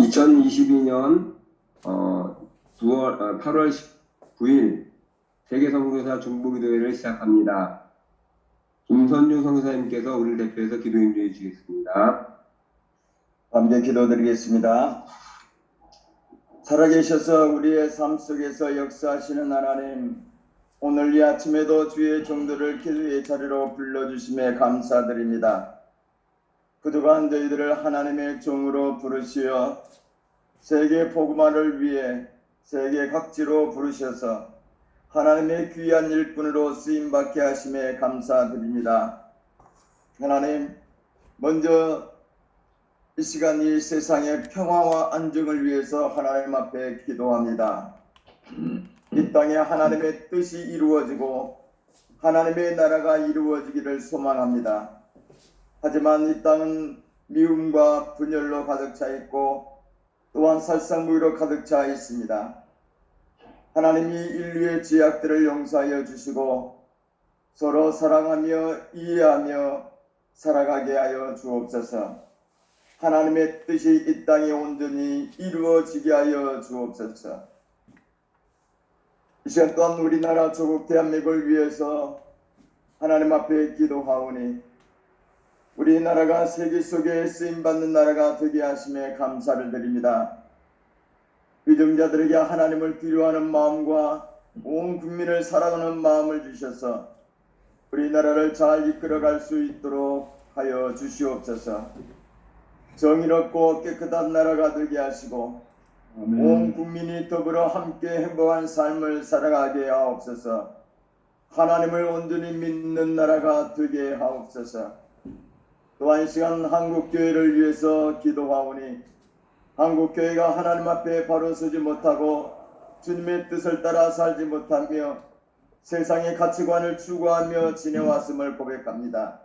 2022년 8월 19일 세계선교사 중보기도회를 시작합니다. 김선중 선교사님께서 우리를 대표해서 기도 인도해 주시겠습니다. 함께 기도드리겠습니다. 살아계셔서 우리의 삶 속에서 역사하시는 하나님, 오늘 이 아침에도 주의 종들을 기도의 자리로 불러주심에 감사드립니다. 그동안 저희들을 하나님의 종으로 부르시어 세계 복음화를 위해 세계 각지로 부르셔서 하나님의 귀한 일꾼으로 쓰임받게 하심에 감사드립니다. 하나님, 먼저 이 시간 이 세상의 평화와 안정을 위해서 하나님 앞에 기도합니다. 이 땅에 하나님의 뜻이 이루어지고 하나님의 나라가 이루어지기를 소망합니다. 하지만 이 땅은 미움과 분열로 가득 차 있고 또한 살상무의로 가득 차 있습니다. 하나님이 인류의 죄악들을 용서하여 주시고 서로 사랑하며 이해하며 살아가게 하여 주옵소서. 하나님의 뜻이 이 땅에 온전히 이루어지게 하여 주옵소서. 이 시간 또한 우리나라 조국 대한민국을 위해서 하나님 앞에 기도하오니 우리나라가 세계 속에 쓰임받는 나라가 되게 하심에 감사를 드립니다. 믿음자들에게 하나님을 필요하는 마음과 온 국민을 사랑하는 마음을 주셔서 우리나라를 잘 이끌어갈 수 있도록 하여 주시옵소서. 정의롭고 깨끗한 나라가 되게 하시고 온 국민이 더불어 함께 행복한 삶을 살아가게 하옵소서. 하나님을 온전히 믿는 나라가 되게 하옵소서. 또한 이 시간 한국교회를 위해서 기도하오니 한국교회가 하나님 앞에 바로 서지 못하고 주님의 뜻을 따라 살지 못하며 세상의 가치관을 추구하며 지내왔음을 고백합니다.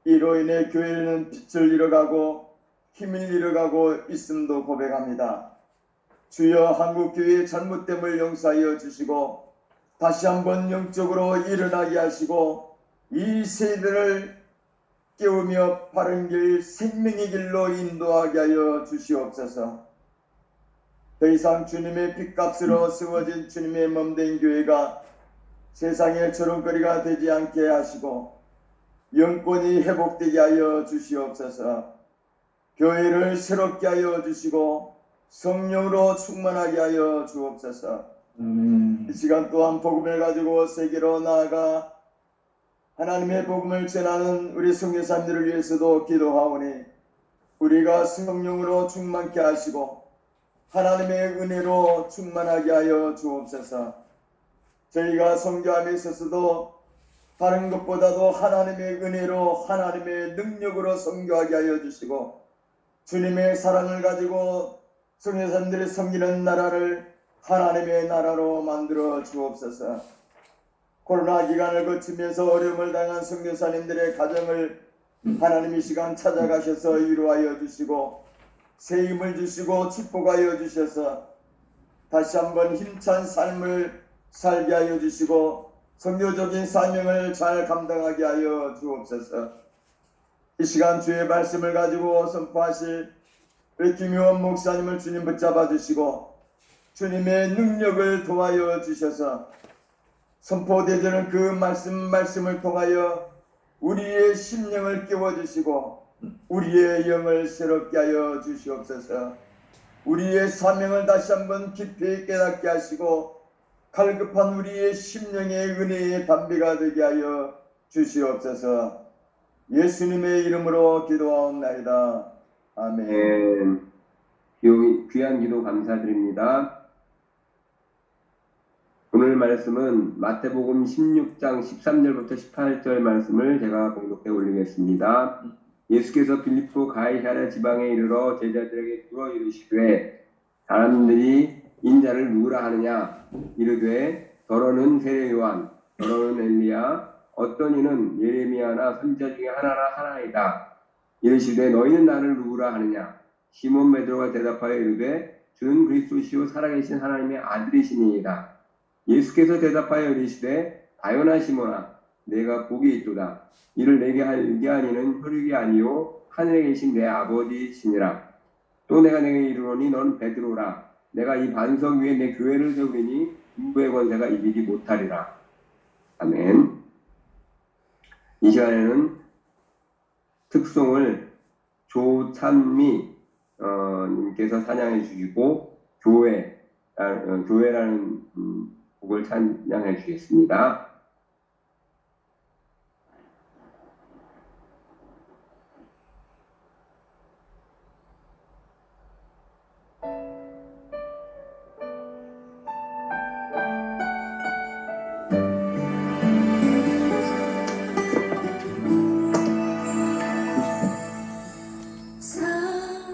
이로 인해 교회는 빛을 잃어가고 힘을 잃어가고 있음도 고백합니다. 주여 한국교회의 잘못됨을 용서하여 주시고 다시 한번 영적으로 일어나게 하시고 이 세대를 깨우며 바른 길 생명의 길로 인도하게 하여 주시옵소서. 더 이상 주님의 핏값으로 세워진 주님의 몸된 교회가 세상의 조롱거리가 되지 않게 하시고 영권이 회복되게 하여 주시옵소서. 교회를 새롭게 하여 주시고 성령으로 충만하게 하여 주옵소서. 이 시간 또한 복음을 가지고 세계로 나아가 하나님의 복음을 전하는 우리 선교사님들을 위해서도 기도하오니 우리가 성령으로 충만케 하시고 하나님의 은혜로 충만하게 하여 주옵소서. 저희가 선교함에 있어서도 다른 것보다도 하나님의 은혜로 하나님의 능력으로 선교하게 하여 주시고 주님의 사랑을 가지고 선교사님들이 섬기는 나라를 하나님의 나라로 만들어 주옵소서. 코로나 기간을 거치면서 어려움을 당한 선교사님들의 가정을 하나님이 시간 찾아가셔서 위로하여 주시고 새 힘을 주시고 축복하여 주셔서 다시 한번 힘찬 삶을 살게 하여 주시고 선교적인 사명을 잘 감당하게 하여 주옵소서. 이 시간 주의 말씀을 가지고 선포하실 우리 김효원 목사님을 주님 붙잡아 주시고 주님의 능력을 도와여 주셔서 선포되는 그 말씀을 통하여 우리의 심령을 깨워주시고 우리의 영을 새롭게 하여 주시옵소서. 우리의 사명을 다시 한번 깊이 깨닫게 하시고 갈급한 우리의 심령의 은혜의 담비가 되게 하여 주시옵소서. 예수님의 이름으로 기도하옵나이다. 아멘. 귀한 기도 감사드립니다. 오늘 말씀은 마태복음 16장 13절부터 18절 말씀을 제가 봉독해 올리겠습니다. 예수께서 빌립보 가이사랴 지방에 이르러 제자들에게 두어 이르시되 사람들이 인자를 누구라 하느냐 이르되 더러는 세례 요한 더러는 엘리야 어떤 이는 예레미야나 선지자 중에 하나라 하나이다. 이르시되 너희는 나를 누구라 하느냐 시몬 베드로가 대답하여 이르되 주는 그리스도시요 살아계신 하나님의 아들이시니이다. 예수께서 대답하여 이르시되 다요나 시몬아 내가 복이 있도다. 이를 내게 하는 게 아니는 혈육이 아니요 하늘에 계신 내 아버지시니라. 또 내가 내게 이르노니 너는 베드로라. 내가 이 반석 위에 내 교회를 세우리니 음부의 권세가 이기지 못하리라. 아멘. 이 시간에는 특송을 조찬미 님께서 찬양해 주시고 교회라는 곡을 찬양해 주겠습니다.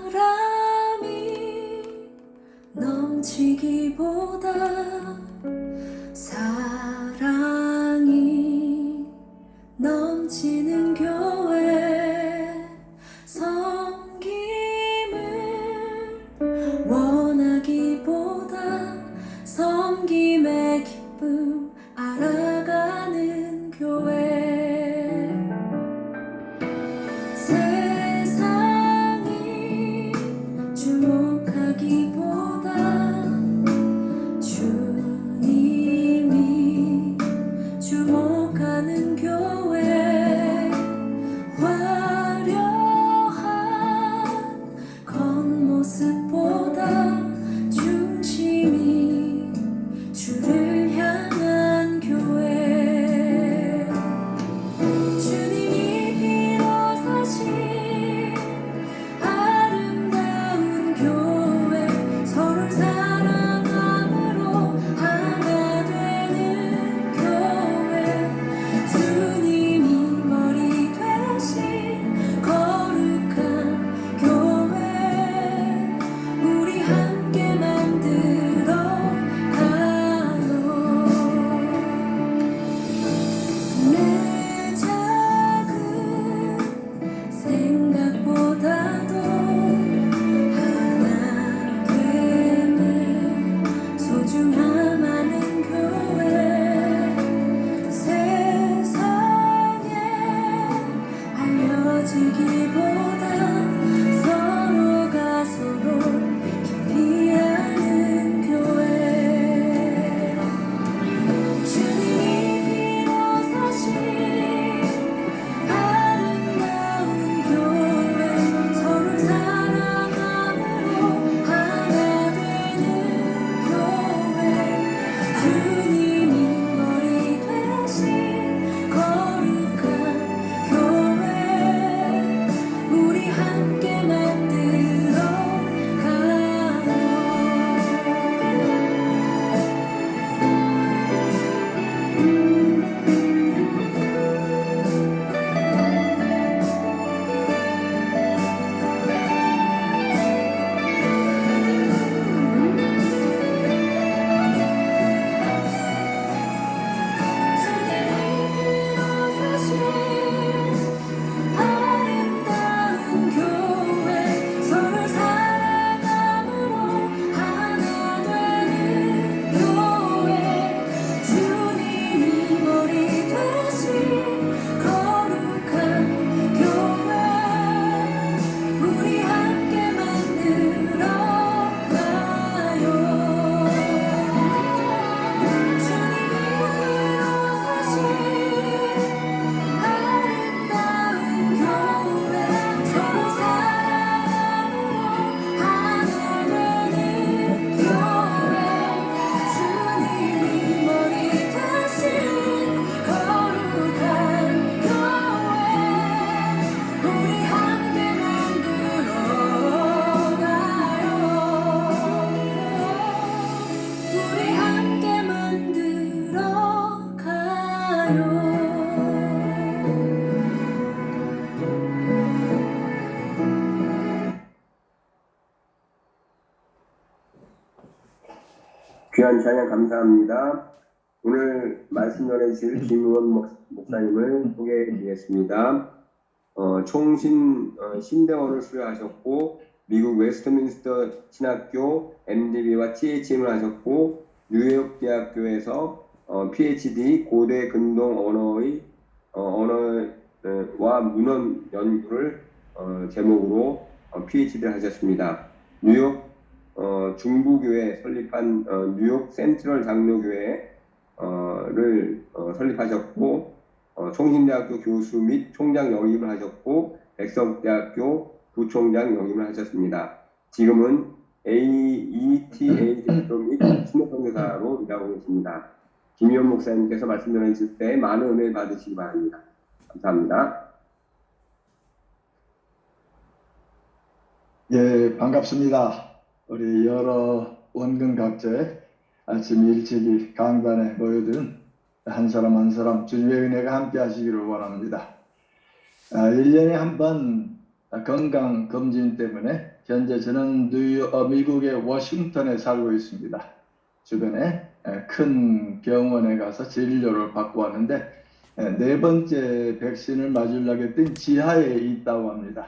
사람이 넘치기보다 사랑이 넘치는 교회, 섬김을 원하기보다 섬김의 기쁨 알아가는 교회, 세상이 주목하기보다 주님이 주목하는 교회, 화려한 겉모습보다 중심이 주를 향한 교회, 주님이 비로사신 아름다운 교회, 서로를 사랑함으로 하나 되는 교회, 주님이 머리 되신 거룩한 교회, 우리 함께 만들어 가요. 내 작은 생각보다도 하나 되는 소중함 아는 교회, 세상에 알려지기보다 서로가 서로 깊이 아는 교회, 주님이 비로사신 아름다운 교회, 서로를 사랑함으로 하나 되는 교회, 주님이 머리 되신 거룩한 교회, 우리 함께 만들어 가요. 아름다운 교회, 서로를 사랑함으로 하나 되는 교회, 주님이 머리 되신 거룩한 교회, 우리 함께 만들어 가요. 주님이 비로사신 아름다운 교회, 서로 사랑함으로 하나 되는 교회, 주님이 머리 되신 거룩한 교회, 우리 함께 만들어 가요. 우리 함께 만들어 가요. 귀한 찬양 감사합니다. 오늘 말씀 전해주실 김의원 목사님을 소개해 드리겠습니다. 신대원을 수료하셨고 미국 웨스트민스터 신학교 MDB와 THM을 하셨고 뉴욕 대학교에서 PhD 고대 근동 언어와 문헌 연구를 제목으로 PhD를 하셨습니다. 뉴욕 중부교회 설립한 뉴욕 센트럴 장로교회를 설립하셨고 총신대학교 교수 및 총장 역임을 하셨고 백석대학교 부총장 역임을 하셨습니다. 지금은 AETA 대표 및 신학선교사로 일하고 계십니다. 김희원 목사님께서 말씀 전해주실 때 많은 은혜 받으시기 바랍니다. 감사합니다. 예, 반갑습니다. 우리 여러 원근 각자의 아침 일찍이 강단에 모여든 한 사람 한 사람 주님의 은혜가 함께 하시기를 원합니다. 1년에 한 번 건강 검진 때문에 현재 저는 미국의 워싱턴에 살고 있습니다. 주변에 큰 병원에 가서 진료를 받고 왔는데 4번째 백신을 맞으려고 했더니 지하에 있다고 합니다.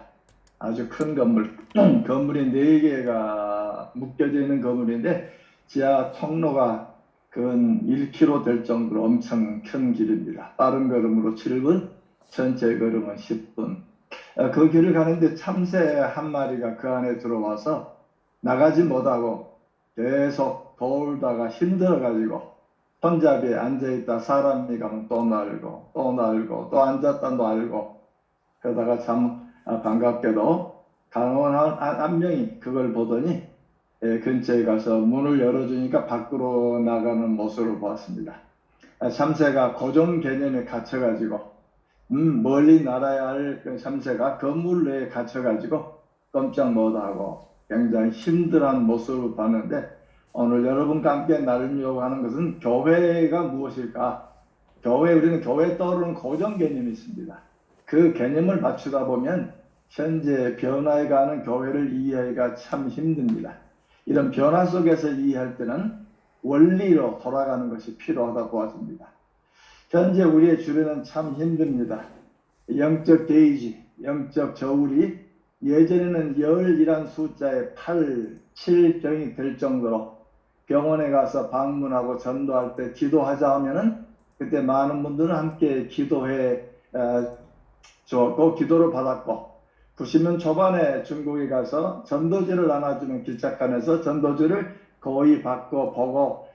아주 큰 건물, 건물이 4개가 묶여져 있는 건물인데 지하 통로가 근 1km 될 정도로 엄청 큰 길입니다. 빠른 걸음으로 7분, 전체 걸음은 10분. 그 길을 가는데 참새 한 마리가 그 안에 들어와서 나가지 못하고 계속 돌다가 힘들어가지고 손잡이에 앉아있다 사람이 가면 또 날고 또 날고 또 앉았다 날고 그러다가 참 반갑게도 강원 한 명이 그걸 보더니 근처에 가서 문을 열어주니까 밖으로 나가는 모습을 보았습니다. 참새가 고정 개념에 갇혀가지고 멀리 날아야 할 그 참새가 건물 내에 갇혀가지고 꼼짝 못하고 굉장히 힘들어한 모습을 봤는데 오늘 여러분과 함께 나누려고 하는 것은 교회가 무엇일까? 우리는 교회에 떠오르는 고정 개념이 있습니다. 그 개념을 맞추다 보면 현재 변화해 가는 교회를 이해하기가 참 힘듭니다. 이런 변화 속에서 이해할 때는 원리로 돌아가는 것이 필요하다고 보아집니다. 현재 우리의 주변은 참 힘듭니다. 영적 게이지, 영적 저울이 예전에는 10이란 숫자에 8, 7병이 될 정도로 병원에 가서 방문하고 전도할 때 기도하자 하면은 그때 많은 분들은 함께 기도해 줬고 기도를 받았고 90년 초반에 중국에 가서 전도지를 나눠주는 기착관에서 전도지를 거의 받고 보고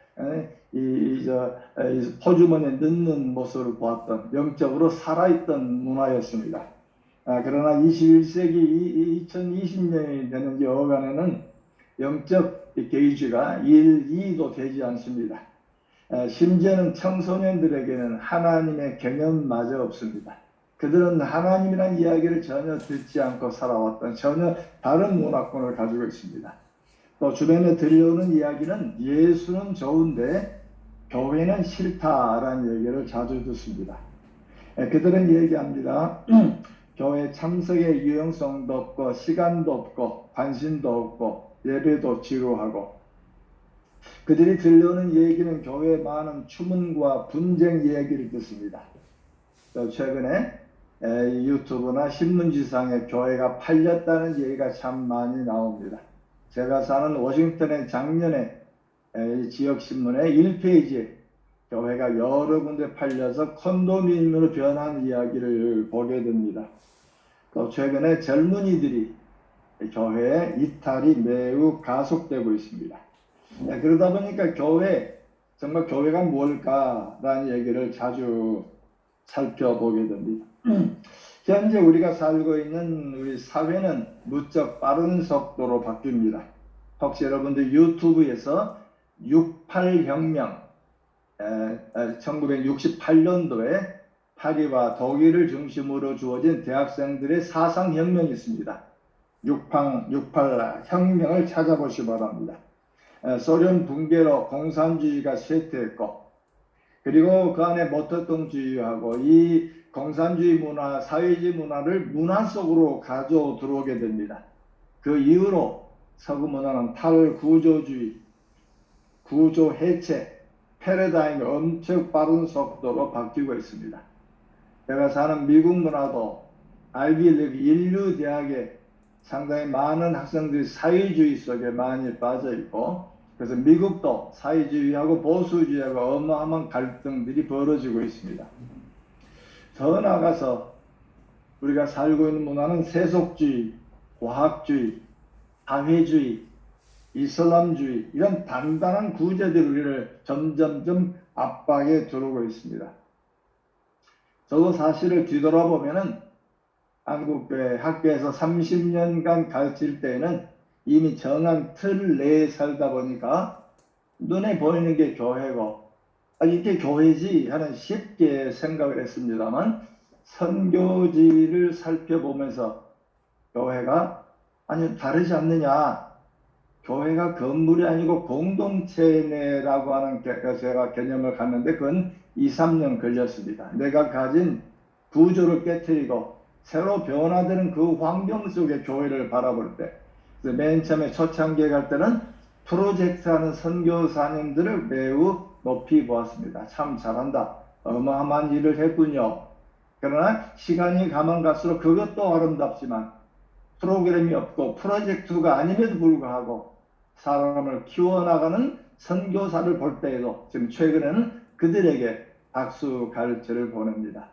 포주머니에 넣는 모습을 보았던 영적으로 살아있던 문화였습니다. 그러나 21세기 2020년이 되는 여간에는 영적 게이지가 1, 2도 되지 않습니다. 심지어는 청소년들에게는 하나님의 개념마저 없습니다. 그들은 하나님이라는 이야기를 전혀 듣지 않고 살아왔던 전혀 다른 문화권을 가지고 있습니다. 또 주변에 들려오는 이야기는 예수는 좋은데 교회는 싫다라는 얘기를 자주 듣습니다. 그들은 얘기합니다. 교회 참석의 유용성도 없고 시간도 없고 관심도 없고 예배도 지루하고 그들이 들려오는 얘기는 교회의 많은 추문과 분쟁 얘기를 듣습니다. 또 최근에 유튜브나 신문지상에 교회가 팔렸다는 얘기가 참 많이 나옵니다. 제가 사는 워싱턴의 작년에 지역신문의 1페이지에 교회가 여러 군데 팔려서 콘도미니엄으로 변한 이야기를 보게 됩니다. 또 최근에 젊은이들이 교회의 이탈이 매우 가속되고 있습니다. 그러다 보니까 정말 교회가 뭘까라는 얘기를 자주 살펴보게 됩니다. 현재 우리가 살고 있는 우리 사회는 무척 빠른 속도로 바뀝니다. 혹시 여러분들 유튜브에서 68혁명 1968년도에 파리와 독일을 중심으로 주어진 대학생들의 사상혁명이 있습니다. 68 혁명을 찾아보시기 바랍니다. 소련 붕괴로 공산주의가 쇠퇴했고 그리고 그 안에 모택동주의하고 이 공산주의 문화, 사회주의 문화를 문화 속으로 가져 들어오게 됩니다. 그 이후로 서구 문화는 탈구조주의, 구조 해체, 패러다임이 엄청 빠른 속도로 바뀌고 있습니다. 제가 사는 미국 문화도 아이비리그 인류 대학에 상당히 많은 학생들이 사회주의 속에 많이 빠져 있고 그래서 미국도 사회주의하고 보수주의하고 어마어마한 갈등들이 벌어지고 있습니다. 더 나아가서 우리가 살고 있는 문화는 세속주의, 과학주의, 사회주의, 이슬람주의 이런 단단한 구제들이 우리를 점점점 압박에 들어오고 있습니다. 저도 사실을 뒤돌아보면은 한국교회 학교에서 30년간 가르칠 때에는 이미 정한 틀 내에 살다 보니까 눈에 보이는 게 교회고 이게 교회지 하는 쉽게 생각을 했습니다만 선교지를 살펴보면서 교회가 아니 다르지 않느냐, 교회가 건물이 아니고 공동체네라고 하는 제가 개념을 갖는데 그건 2, 3년 걸렸습니다. 내가 가진 구조를 깨뜨리고 새로 변화되는 그 환경 속에 교회를 바라볼 때, 맨 처음에 초창기에 갈 때는 프로젝트하는 선교사님들을 매우 높이 보았습니다. 참 잘한다, 어마어마한 일을 했군요. 그러나 시간이 가면 갈수록 그것도 아름답지만 프로그램이 없고 프로젝트가 아님에도 불구하고 사람을 키워나가는 선교사를 볼 때에도 지금 최근에는 그들에게 박수 갈채를 보냅니다.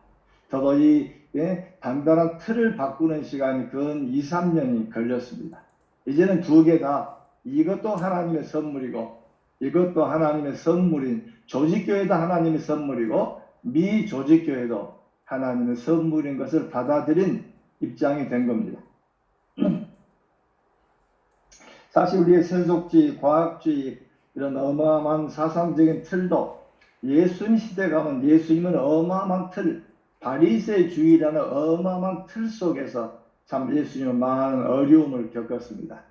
저도 이 단단한 틀을 바꾸는 시간이 근 2, 3년이 걸렸습니다. 이제는 두 개 다 이것도 하나님의 선물이고 이것도 하나님의 선물인 조직교회도 하나님의 선물이고 미조직교회도 하나님의 선물인 것을 받아들인 입장이 된 겁니다. 사실 우리의 세속주의, 과학주의 이런 어마어마한 사상적인 틀도 예수님 시대 가면 예수님은 어마어마한 틀, 바리새주의라는 어마어마한 틀 속에서 참 예수님은 많은 어려움을 겪었습니다.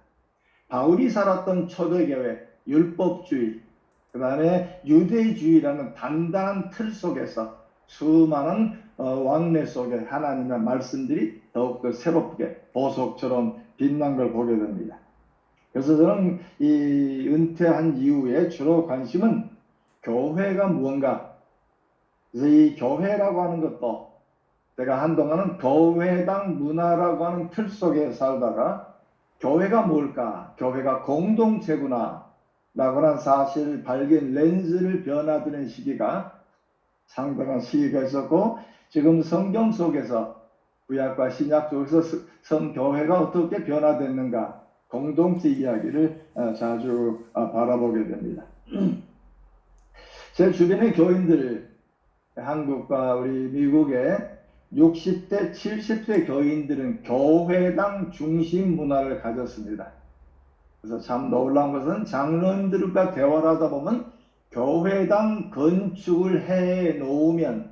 바울이 살았던 초대교회, 율법주의, 그 다음에 유대주의라는 단단한 틀 속에서 수많은 왕래 속에 하나님의 말씀들이 더욱더 새롭게 보석처럼 빛난 걸 보게 됩니다. 그래서 저는 이 은퇴한 이후에 주로 관심은 교회가 무언가, 그래서 이 교회라고 하는 것도 제가 한동안은 교회당 문화라고 하는 틀 속에 살다가 교회가 뭘까? 교회가 공동체구나 라고 하는 사실 발견 렌즈를 변화되는 시기가 상당한 시기가 있었고, 지금 성경 속에서 구약과 신약 속에서 성교회가 어떻게 변화됐는가 공동체 이야기를 자주 바라보게 됩니다. 제 주변의 교인들, 한국과 우리 미국의 60대, 70대 교인들은 교회당 중심 문화를 가졌습니다. 그래서 참 놀라운 것은 장로님들과 대화를 하다 보면 교회당 건축을 해 놓으면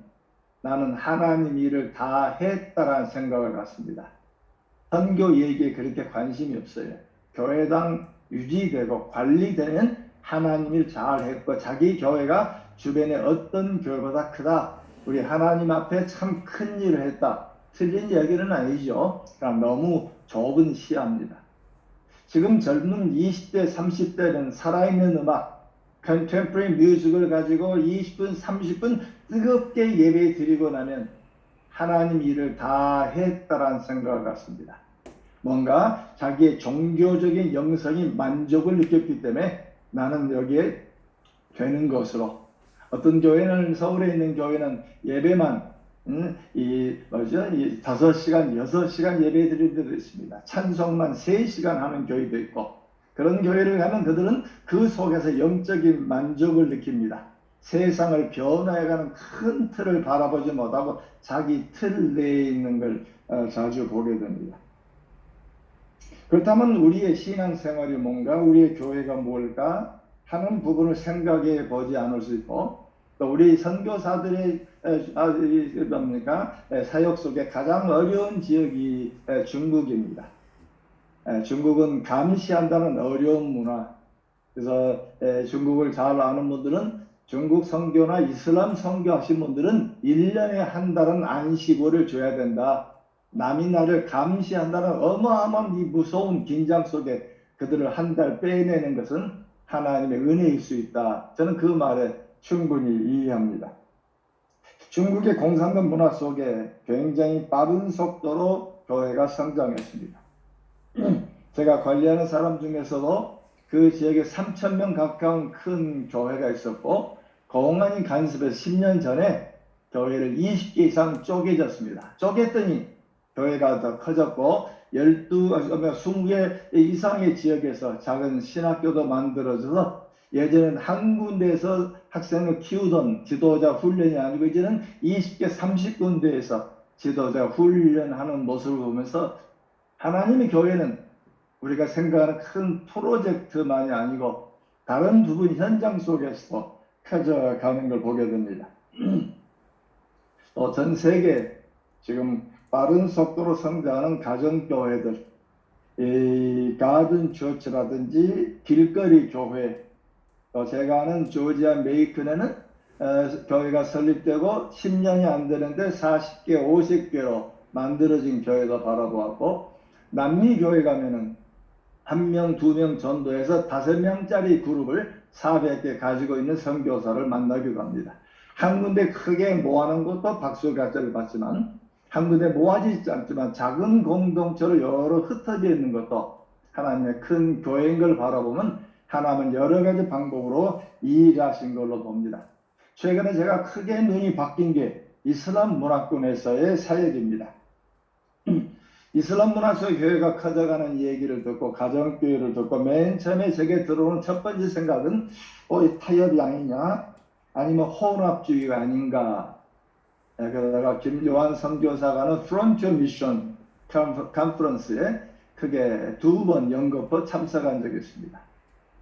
나는 하나님 일을 다 했다라는 생각을 갖습니다. 선교 얘기에 그렇게 관심이 없어요. 교회당 유지되고 관리되는 하나님 일 잘했고 자기 교회가 주변에 어떤 교회보다 크다, 우리 하나님 앞에 참 큰 일을 했다, 틀린 얘기는 아니죠. 그럼 너무 좁은 시야입니다. 지금 젊은 20대, 30대는 살아있는 음악, 컨템포러리 뮤직을 가지고 20분, 30분 뜨겁게 예배 드리고 나면 하나님 일을 다 했다라는 생각을 갖습니다. 뭔가 자기의 종교적인 영성이 만족을 느꼈기 때문에 나는 여기에 되는 것으로, 어떤 교회는, 서울에 있는 교회는 예배만 5시간, 6시간 예배 드리는 데도 있습니다. 찬송만 3시간 하는 교회도 있고, 그런 교회를 가면 그들은 그 속에서 영적인 만족을 느낍니다. 세상을 변화해가는 큰 틀을 바라보지 못하고 자기 틀 내에 있는 걸 자주 보게 됩니다. 그렇다면 우리의 신앙생활이 뭔가, 우리의 교회가 뭘까 하는 부분을 생각해 보지 않을 수 있고, 또 우리 선교사들의 사역 속에 가장 어려운 지역이 중국입니다. 중국은 감시한다는 어려운 문화, 그래서 중국을 잘 아는 분들은, 중국 선교나 이슬람 선교하신 분들은 1년에 한 달은 안식월을 줘야 된다. 남이 나를 감시한다는 어마어마한 이 무서운 긴장 속에 그들을 한 달 빼내는 것은 하나님의 은혜일 수 있다. 저는 그 말에 충분히 이해합니다. 중국의 공산당 문화 속에 굉장히 빠른 속도로 교회가 성장했습니다. 제가 관리하는 사람 중에서도 그 지역에 3,000명 가까운 큰 교회가 있었고, 공안이 간섭해서 10년 전에 교회를 20개 이상 쪼개졌습니다. 쪼갰더니 교회가 더 커졌고, 20개 이상의 지역에서 작은 신학교도 만들어져서 예전엔 한 군데에서 학생을 키우던 지도자 훈련이 아니고 이제는 20개, 30군데에서 지도자 훈련하는 모습을 보면서 하나님의 교회는 우리가 생각하는 큰 프로젝트만이 아니고 다른 부분 현장 속에서 펴져가는 걸 보게 됩니다. 또 전 세계 지금 빠른 속도로 성장하는 가정교회들, 이 가든 처치라든지 길거리 교회, 또 제가 아는 조지아 메이큰에는 교회가 설립되고 10년이 안 되는데 40개, 50개로 만들어진 교회도 바라보았고, 남미 교회 가면은 1명, 2명 전도해서 5명짜리 그룹을 400개 가지고 있는 선교사를 만나기도 합니다. 한 군데 크게 모아놓은 것도 박수갈채를 받지만, 한 군데 모아지지 않지만 작은 공동체로 여러 흩어져 있는 것도 하나님의 큰 교회인 걸 바라보면 하나님은 여러 가지 방법으로 일하신 걸로 봅니다. 최근에 제가 크게 눈이 바뀐 게 이슬람 문화권에서의 사역입니다. 이슬람 문화 속 교회가 커져가는 얘기를 듣고 가정교회를 듣고 맨 처음에 제게 들어오는 첫 번째 생각은 타협이 아니냐 아니면 혼합주의가 아닌가. 그러다가 김요한 선교사가 하는 프론티어 미션 컨퍼런스에 크게 2번 연거푸 참석한 적이 있습니다.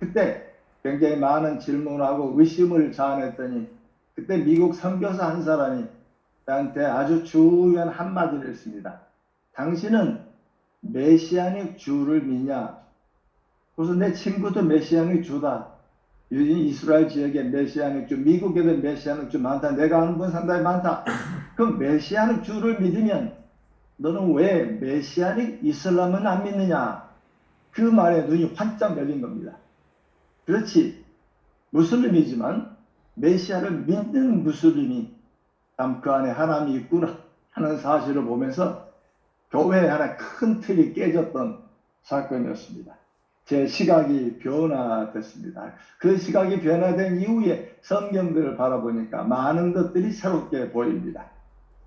그때 굉장히 많은 질문하고 의심을 자아냈더니 그때 미국 선교사 한 사람이 나한테 아주 중요한 한마디를 했습니다. 당신은 메시아닉 주를 믿냐? 그래서 내 친구도 메시아닉 주다. 이스라엘 지역에 메시아닉 주, 미국에도 메시아닉 주 많다. 내가 아는 분 상당히 많다. 그럼 메시아닉 주를 믿으면 너는 왜 메시아닉 이슬람은 안 믿느냐? 그 말에 눈이 환짝 열린 겁니다. 그렇지. 무슬림이지만 메시아를 믿는 무슬림이 그 안에 하나님이 있구나 하는 사실을 보면서 교회에 하나 큰 틀이 깨졌던 사건이었습니다. 제 시각이 변화됐습니다. 그 시각이 변화된 이후에 성경들을 바라보니까 많은 것들이 새롭게 보입니다.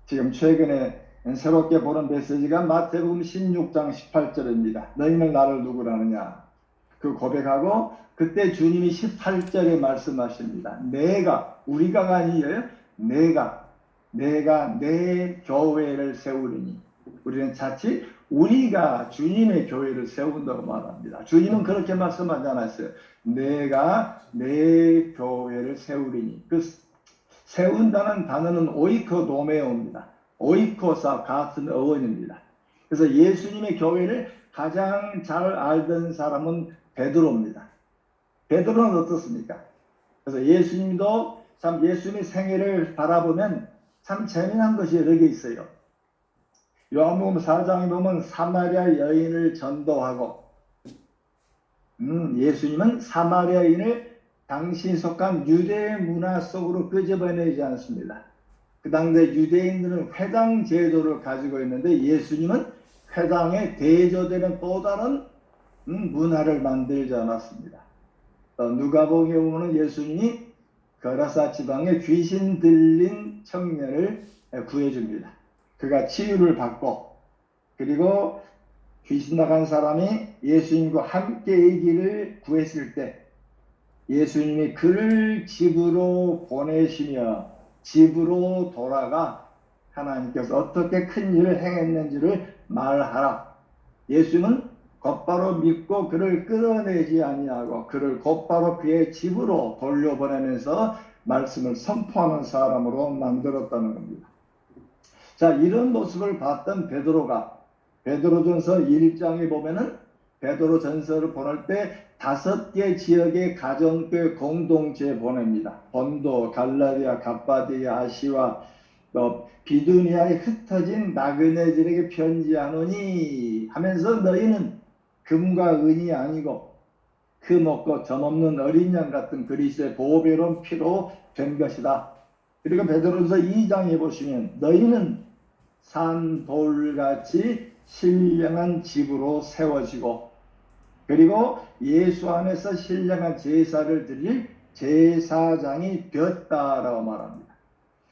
지금 최근에 새롭게 보는 메시지가 마태복음 16장 18절입니다. 너희는 나를 누구라느냐? 그 고백하고 그때 주님이 18절에 말씀하십니다. 우리가 아니에요. 내가 내 교회를 세우리니. 우리는 자칫 우리가 주님의 교회를 세운다고 말합니다. 주님은 그렇게 말씀하지 않았어요. 내가 내 교회를 세우리니. 그 세운다는 단어는 오이코도메오입니다. 오이코사 같은 어원입니다. 그래서 예수님의 교회를 가장 잘 알던 사람은 베드로입니다. 베드로는 어떻습니까? 그래서 예수님도 참 예수님의 생애를 바라보면 참 재미난 것이 여러 개 있어요. 요한복음 4장에 보면 사마리아 여인을 전도하고 예수님은 사마리아 여인을 당신이 속한 유대 문화 속으로 끄집어내지 않습니다. 그 당대 유대인들은 회당 제도를 가지고 있는데 예수님은 회당에 대조되는 또 다른 문화를 만들지 않았습니다. 누가복음에 보면 예수님이 거라사 지방에 귀신 들린 청년을 구해줍니다. 그가 치유를 받고 그리고 귀신 나간 사람이 예수님과 함께 있기를 구했을 때 예수님이 그를 집으로 보내시며 집으로 돌아가 하나님께서 어떻게 큰 일을 행했는지를 말하라. 예수님은 곧바로 믿고 그를 끌어내지 아니하고 그를 곧바로 그의 집으로 돌려보내면서 말씀을 선포하는 사람으로 만들었다는 겁니다. 자, 이런 모습을 봤던 베드로가 베드로전서 1장에 보면은 베드로전서를 보낼 때 5개 지역의 가정교회 공동체에 보냅니다. 본도, 갈라디아, 갑바디아, 아시와 비두니아에 흩어진 나그네들에게 편지하노니 하면서 너희는 금과 은이 아니고 그 먹고 점없는 어린 양 같은 그리스도의 보배로운 피로 된 것이다. 그리고 베드로전서 2장에 보시면 너희는 산 돌같이 신령한 집으로 세워지고 그리고 예수 안에서 신령한 제사를 드릴 제사장이 되었다라고 말합니다.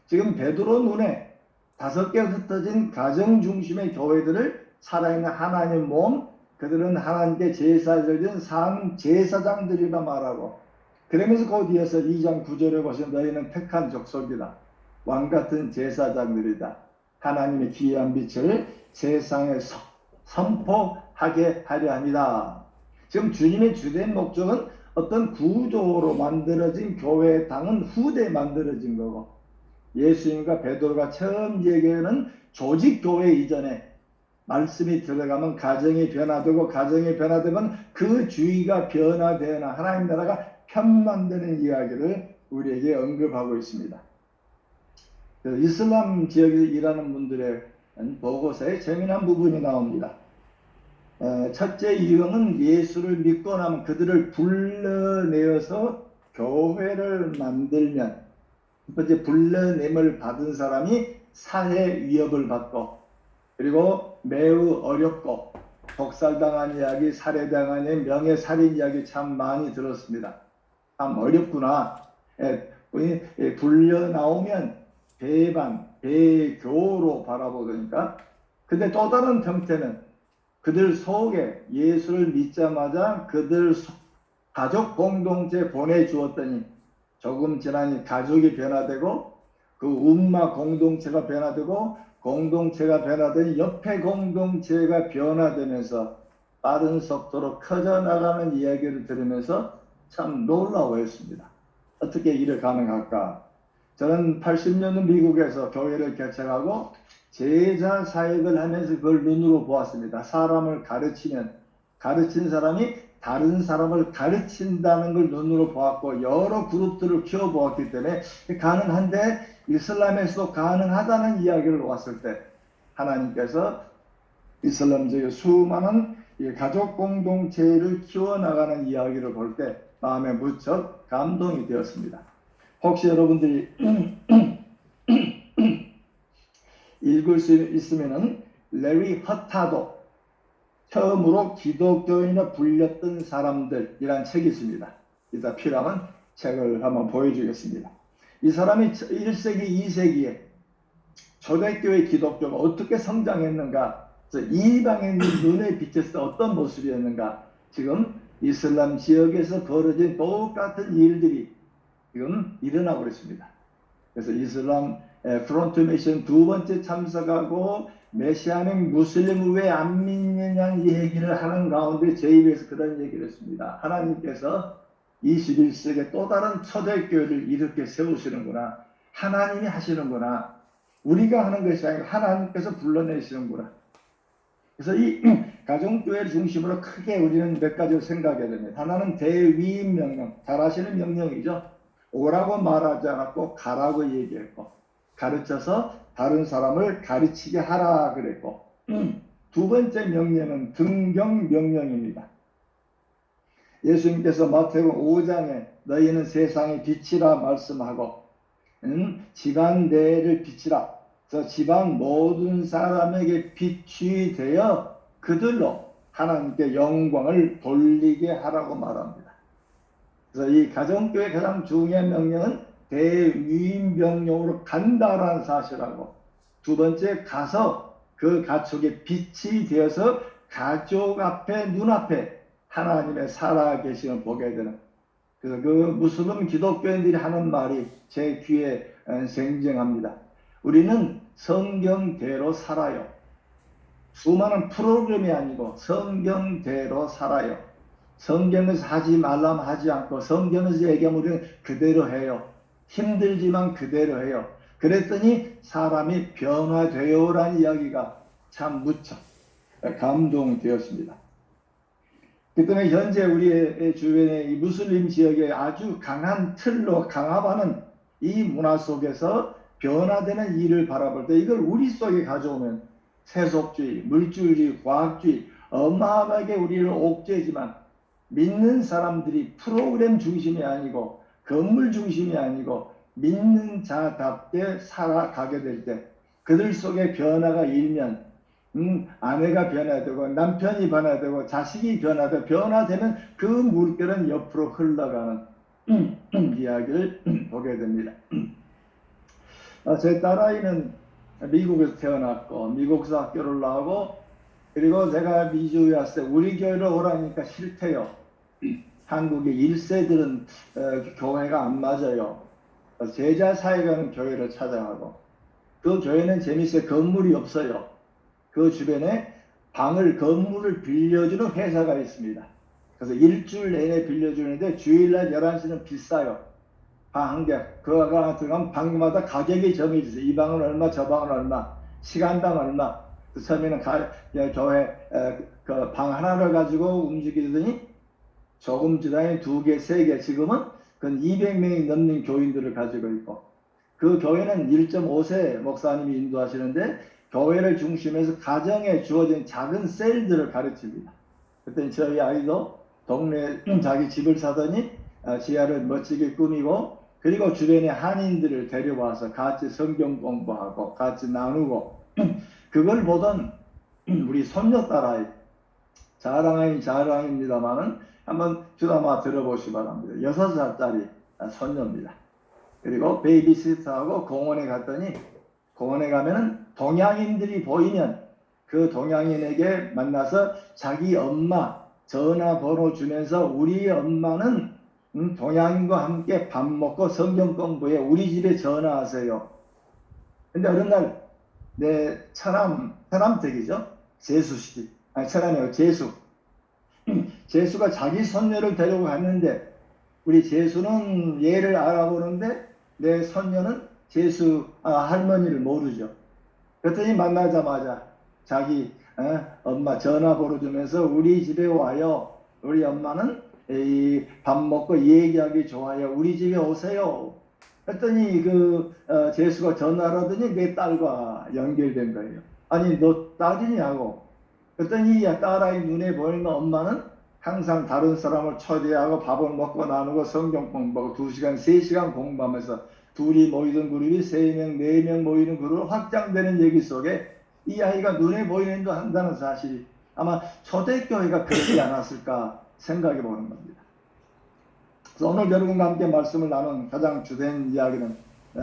지금 베드로 눈에 5개 흩어진 가정 중심의 교회들을 살아있는 하나님 몸, 그들은 하나님께 제사 드리는 상 제사장들이라 말하고, 그러면서 그 뒤에서 2장 9절에 보시면 너희는 택한 족속이다. 왕같은 제사장들이다. 하나님의 귀한 빛을 세상에 선포하게 하려 합니다. 지금 주님의 주된 목적은 어떤 구조로 만들어진 교회의 당은 후대에 만들어진 거고, 예수님과 베드로가 처음 얘기하는 조직교회 이전에 말씀이 들어가면 가정이 변화되고, 가정이 변화되면 그 주의가 변화되나 하나님 나라가 편만되는 이야기를 우리에게 언급하고 있습니다. 이슬람 지역에서 일하는 분들의 보고서에 재미난 부분이 나옵니다. 첫째 유형은 예수를 믿고 나면 그들을 불러내어서 교회를 만들면, 첫 번째 불러냄을 받은 사람이 사회 위협을 받고, 그리고 매우 어렵고 독살당한 이야기, 살해당한 이야기, 명예살인 이야기 참 많이 들었습니다. 참 어렵구나. 불려 나오면 배반, 배교로 바라보니까. 근데 또 다른 형태는 그들 속에 예수를 믿자마자 그들 가족 공동체 보내주었더니 조금 지나니 가족이 변화되고, 그 umma 공동체가 변화되고, 공동체가 변화되니 옆에 공동체가 변화되면서 빠른 속도로 커져나가는 이야기를 들으면서 참 놀라워했습니다. 어떻게 이래 가능할까? 저는 80년은 미국에서 교회를 개척하고 제자 사역을 하면서 그걸 눈으로 보았습니다. 사람을 가르치면 가르친 사람이 다른 사람을 가르친다는 걸 눈으로 보았고, 여러 그룹들을 키워보았기 때문에 가능한데, 이슬람에서도 가능하다는 이야기를 왔을 때 하나님께서 이슬람적인 수많은 가족 공동체를 키워나가는 이야기를 볼 때 마음에 무척 감동이 되었습니다. 혹시 여러분들이 읽을 수 있으면은 레리 허타도, 처음으로 기독교인에 불렸던 사람들이란 책이 있습니다. 이따 필요하면 책을 한번 보여주겠습니다. 이 사람이 1세기, 2세기에 초대교회 기독교가 어떻게 성장했는가, 이방인의 눈에 비쳤을 어떤 모습이었는가, 지금 이슬람 지역에서 벌어진 똑같은 일들이 지금 일어나고 있습니다. 그래서 이슬람 프론트 미션 두 번째 참석하고 메시아는 무슬림을 왜 안 믿느냐는 얘기를 하는 가운데 제 입에서 그런 얘기를 했습니다. 하나님께서 21세기에 또 다른 초대교회를 이렇게 세우시는구나. 하나님이 하시는구나. 우리가 하는 것이 아니라 하나님께서 불러내시는구나. 그래서 이 가정교회를 중심으로 크게 우리는 몇 가지를 생각해야 됩니다. 하나는 대위임 명령, 잘하시는 명령이죠. 오라고 말하지 않았고 가라고 얘기했고, 가르쳐서 다른 사람을 가르치게 하라 그랬고, 두 번째 명령은 등경 명령입니다. 예수님께서 마태복음 5장에 너희는 세상의 빛이라 말씀하고, 집안 내를 빛이라, 저 집안 모든 사람에게 빛이 되어 그들로 하나님께 영광을 돌리게 하라고 말합니다. 그래서 이 가정교회 가장 중요한 명령은 대위임 명령으로 간다라는 사실하고, 두 번째 가서 그 가족의 빛이 되어서 가족 앞에, 눈앞에 하나님의 살아계심을 보게 되는, 그래서 그 무슬림 기독교인들이 하는 말이 제 귀에 생생합니다. 우리는 성경대로 살아요. 수많은 프로그램이 아니고 성경대로 살아요. 성경에서 하지 말라면 하지 않고, 성경에서 얘기하면 우리는 그대로 해요. 힘들지만 그대로 해요. 그랬더니 사람이 변화되어라는 이야기가 참 무척 감동되었습니다. 그 때문에 현재 우리의 주변의 이 무슬림 지역에 아주 강한 틀로 강화하는 이 문화 속에서 변화되는 일을 바라볼 때, 이걸 우리 속에 가져오면 세속주의, 물질주의, 과학주의 어마어마하게 우리를 옥죄지만, 믿는 사람들이 프로그램 중심이 아니고 건물 중심이 아니고 믿는 자답게 살아가게 될 때, 그들 속에 변화가 일면 아내가 변화되고 남편이 변화되고 자식이 변화되고, 변화되면 그 물결은 옆으로 흘러가는 이야기를 보게 됩니다. 제 딸아이는 미국에서 태어났고 미국에서 학교를 나오고 그리고 제가 미주에 왔을 때 우리 교회로 오라니까 싫대요. 한국의 1세들은 교회가 안 맞아요. 제자 사역하는 교회를 찾아가고, 그 교회는 재밌어요. 건물이 없어요. 그 주변에 건물을 빌려주는 회사가 있습니다. 그래서 일주일 내내 빌려주는데 주일날 11시는 비싸요. 방 한 개. 그거가 들어가면 방마다 가격이 정해지죠. 이 방은 얼마, 저 방은 얼마, 시간당 얼마. 처음에는 교회 그 방 하나를 가지고 움직이더니 조금 지나니 2개, 3개, 지금은 근 200명이 넘는 교인들을 가지고 있고, 그 교회는 1.5세 목사님이 인도하시는데 교회를 중심해서 가정에 주어진 작은 셀들을 가르칩니다. 그때 저희 아이도 동네 자기 집을 사더니 지하를 멋지게 꾸미고, 그리고 주변에 한인들을 데려와서 같이 성경 공부하고 같이 나누고 그걸 보던 우리 손녀딸아이, 자랑입니다만은 한번 드라마 들어보시기 바랍니다. 6살짜리 손녀입니다. 그리고 베이비시터하고 공원에 갔더니, 공원에 가면은 동양인들이 보이면 그 동양인에게 만나서 자기 엄마 전화번호 주면서 우리 엄마는 동양인과 함께 밥 먹고 성경 공부해 우리 집에 전화하세요. 근데 어느 날 내 처남댁이죠. 재수씨. 아니, 처남이요. 재수가 자기 손녀를 데리고 갔는데, 우리 재수는 얘를 알아보는데 내 손녀는 재수 할머니를 모르죠. 그랬더니 만나자마자 자기 엄마 전화번호 주면서 우리 집에 와요. 우리 엄마는 밥 먹고 얘기하기 좋아요. 우리 집에 오세요. 그랬더니 재수가 전화를 하더니 내 딸과 연결된 거예요. 아니, 너 딸이냐고. 그랬더니 딸아이 눈에 보이는 엄마는 항상 다른 사람을 초대하고 밥을 먹고 나누고 성경 공부하고 2시간, 3시간 공부하면서 둘이 모이던 그룹이 3명, 4명 모이는 그룹으로 확장되는 얘기 속에 이 아이가 눈에 보이는 일도 한다는 사실이 아마 초대교회가 그렇지 않았을까 생각해 보는 겁니다. 그래서 오늘 여러분과 함께 말씀을 나눈 가장 주된 이야기는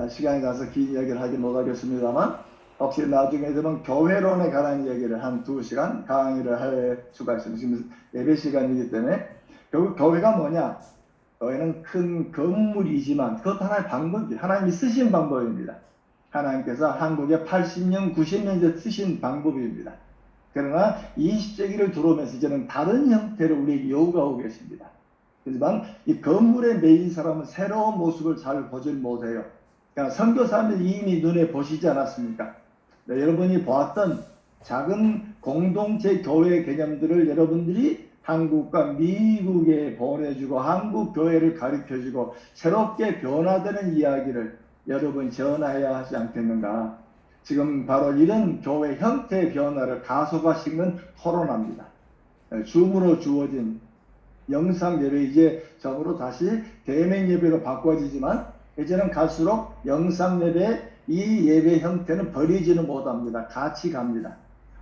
시간이 나서 긴 이야기를 하긴 못하겠습니다만, 혹시 나중에 되면 교회론에 관한 얘기를 한 2시간 강의를 할 수가 있습니다. 지금 예배 시간이기 때문에. 결국 교회가 뭐냐? 교회는 큰 건물이지만 그것도 하나의 방법이에요. 하나님이 쓰신 방법입니다. 하나님께서 한국에 80년, 90년대 쓰신 방법입니다. 그러나 20세기를 들어오면서 이제는 다른 형태로 우리에게 요구하고 계십니다. 하지만 이 건물에 매인 사람은 새로운 모습을 잘 보질 못해요. 그러니까 선교사님들이 이미 눈에 보시지 않았습니까? 네, 여러분이 보았던 작은 공동체 교회 개념들을 여러분들이 한국과 미국에 보내주고 한국 교회를 가르쳐주고 새롭게 변화되는 이야기를 여러분 전해야 하지 않겠는가. 지금 바로 이런 교회 형태의 변화를 가속화시키는 토론합니다. 줌으로 주어진 영상 예배, 이제 적으로 다시 대면 예배로 바꿔지지만 이제는 갈수록 영상 예배, 이 예배 형태는 버리지는 못합니다. 같이 갑니다.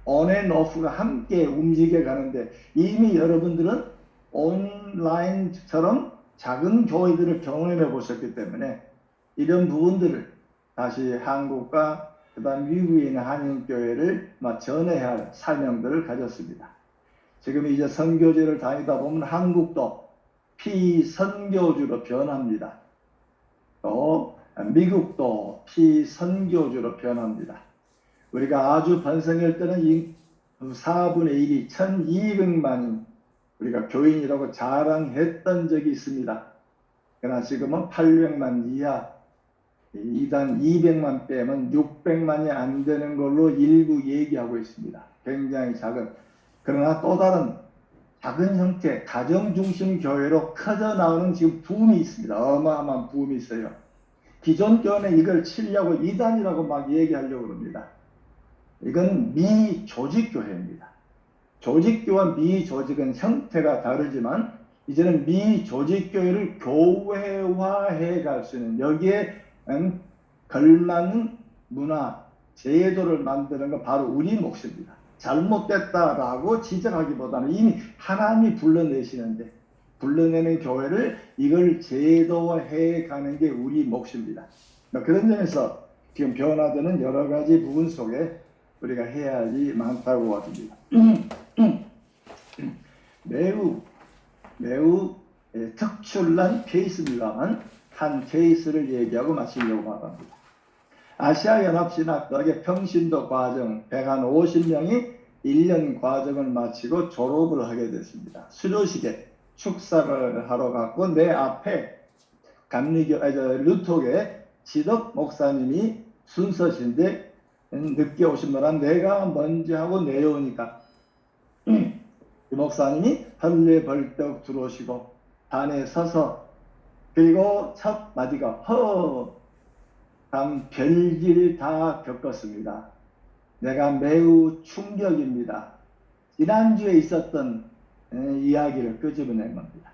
on and off가 함께 움직여 가는데, 이미 여러분들은 온라인처럼 작은 교회들을 경험해 보셨기 때문에 이런 부분들을 다시 한국과 그다음 미국에 있는 한인교회를 전해야 할 사명들을 가졌습니다. 지금 이제 선교지를 다니다 보면 한국도 피선교주로 변합니다. 또 미국도 피선교주로 변합니다. 우리가 아주 번성할 때는 4분의 1이 1200만인 우리가 교인이라고 자랑했던 적이 있습니다. 그러나 지금은 800만 이하, 이단 200만 빼면 600만이 안 되는 걸로 일부 얘기하고 있습니다. 굉장히 작은, 그러나 또 다른 작은 형태 가정중심 교회로 커져 나오는 지금 붐이 있습니다. 어마어마한 붐이 있어요. 기존 교회는 이걸 치려고 이단이라고 막 얘기하려고 합니다. 이건 미조직교회입니다. 조직교와 미조직은 형태가 다르지만 이제는 미조직교회를 교회화해 갈 수 있는, 여기에 걸맞는 문화, 제도를 만드는 건 바로 우리 몫입니다. 잘못됐다라고 지적하기보다는 이미 하나님이 불러내시는데, 불러내는 교회를 이걸 제도화해 가는 게 우리 몫입니다. 그런 점에서 지금 변화되는 여러 가지 부분 속에 우리가 해야 할 일이 많다고 보아집니다. 매우 특출난 케이스입니다만 한 케이스를 얘기하고 마치려고 합니다. 아시아연합신학대학의 평신도 과정 150명이 1년 과정을 마치고 졸업을 하게 됐습니다. 수료식에 축사를 하러 갔고 내 앞에 루톡의 지덕 목사님이 순서신데 늦게 오신거라 내가 먼저 하고 내려오니까 이 목사님이 헐레벌떡 들어오시고 단에 서서 그리고 첫 마디가 별일 다 겪었습니다. 내가 매우 충격입니다. 지난주에 있었던 이야기를 끄집어낸 겁니다.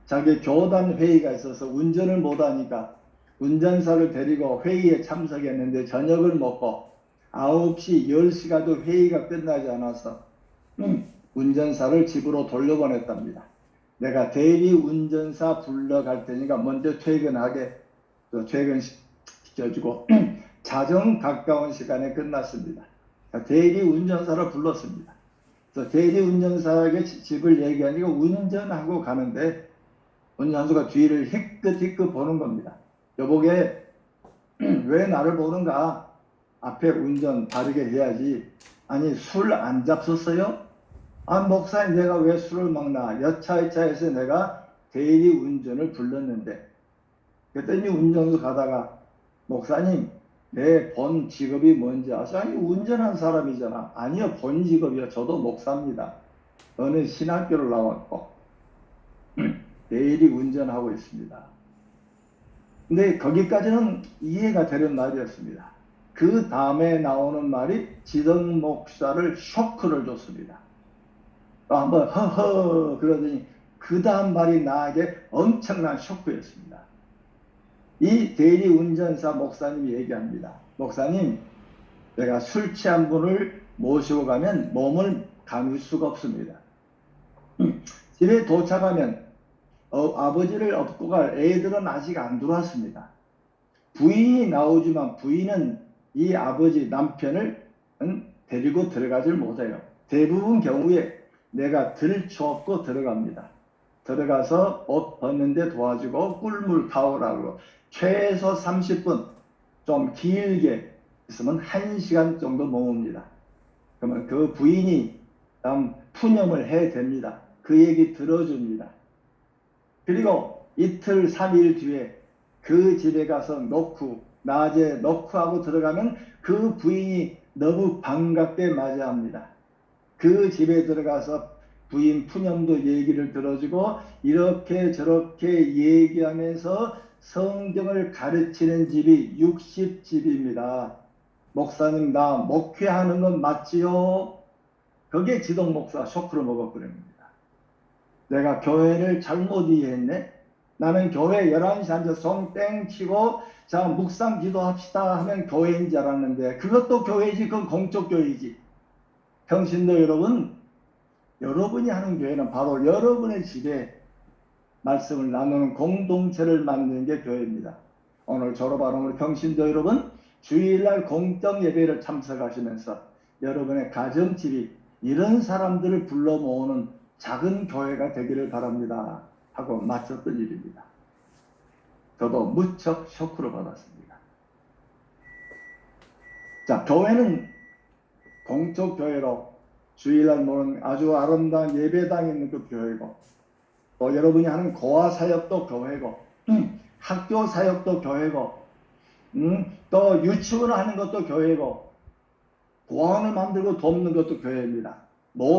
자기 교단 회의가 있어서 운전을 못하니까 운전사를 데리고 회의에 참석했는데 저녁을 먹고 9시, 10시가도 회의가 끝나지 않아서 운전사를 집으로 돌려보냈답니다. 내가 대리 운전사 불러갈 테니까 먼저 퇴근시켜주고 자정 가까운 시간에 끝났습니다. 대리 운전사를 불렀습니다. 그래서 대리 운전사에게 집을 얘기하니까 운전하고 가는데 운전수가 뒤를 희끗희끗 보는 겁니다. 여보게 왜 나를 보는가? 앞에 운전 바르게 해야지. 아니 술 안 잡섰어요? 아 목사님 내가 왜 술을 먹나? 여차여차해서 내가 대리 운전을 불렀는데 그랬더니 운전수 가다가 목사님 내 본 직업이 뭔지 아세요? 아니 운전한 사람이잖아. 아니요 본 직업이요. 저도 목사입니다. 어느 신학교를 나왔고 대리 운전하고 있습니다. 근데 거기까지는 이해가 되는 말이었습니다. 그 다음에 나오는 말이 지덕 목사를 쇼크를 줬습니다. 또 한번 허허 그러더니 그 다음 말이 나에게 엄청난 쇼크였습니다. 이 대리 운전사 목사님이 얘기합니다. 목사님 내가 술 취한 분을 모시고 가면 몸을 가눌 수가 없습니다. 집에 도착하면 아버지를 업고 갈 애들은 아직 안 들어왔습니다. 부인이 나오지만 부인은 이 아버지 남편을 데리고 들어가질 못해요. 대부분 경우에 내가 들쳐업고 들어갑니다. 들어가서 옷 벗는데 도와주고 꿀물 타오라고 최소 30분 좀 길게 있으면 1시간 정도 모읍니다. 그러면 그 부인이 푸념을 해 됩니다. 그 얘기 들어줍니다. 그리고 이틀 3일 뒤에 그 집에 가서 낮에 놓고 하고 들어가면 그 부인이 너무 반갑게 맞이합니다. 그 집에 들어가서 부인 푸념도 얘기를 들어주고 이렇게 저렇게 얘기하면서 성경을 가르치는 집이 60집입니다. 목사님 나 목회하는 건 맞지요? 거기에 지덕 목사가 쇼크를 먹어버립니다. 내가 교회를 잘못 이해했네? 나는 교회 11시 앉아서 송땡 치고 자 묵상 기도합시다 하면 교회인 줄 알았는데 그것도 교회지. 그건 공적 교회지. 평신도 여러분, 여러분이 하는 교회는 바로 여러분의 집에 말씀을 나누는 공동체를 만드는 게 교회입니다. 오늘 졸업하는 우리 평신도 여러분, 주일날 공적 예배를 참석하시면서 여러분의 가정집이 이런 사람들을 불러 모으는 작은 교회가 되기를 바랍니다 하고 마쳤던 일입니다. 저도 무척 쇼크를 받았습니다. 자, 교회는 공적 교회로 주일날 모는 아주 아름다운 예배당이 있는 그 교회고 또 여러분이 하는 고아 사역도 교회고 학교 사역도 교회고 또 유치원을 하는 것도 교회고 보안을 만들고 돕는 것도 교회입니다.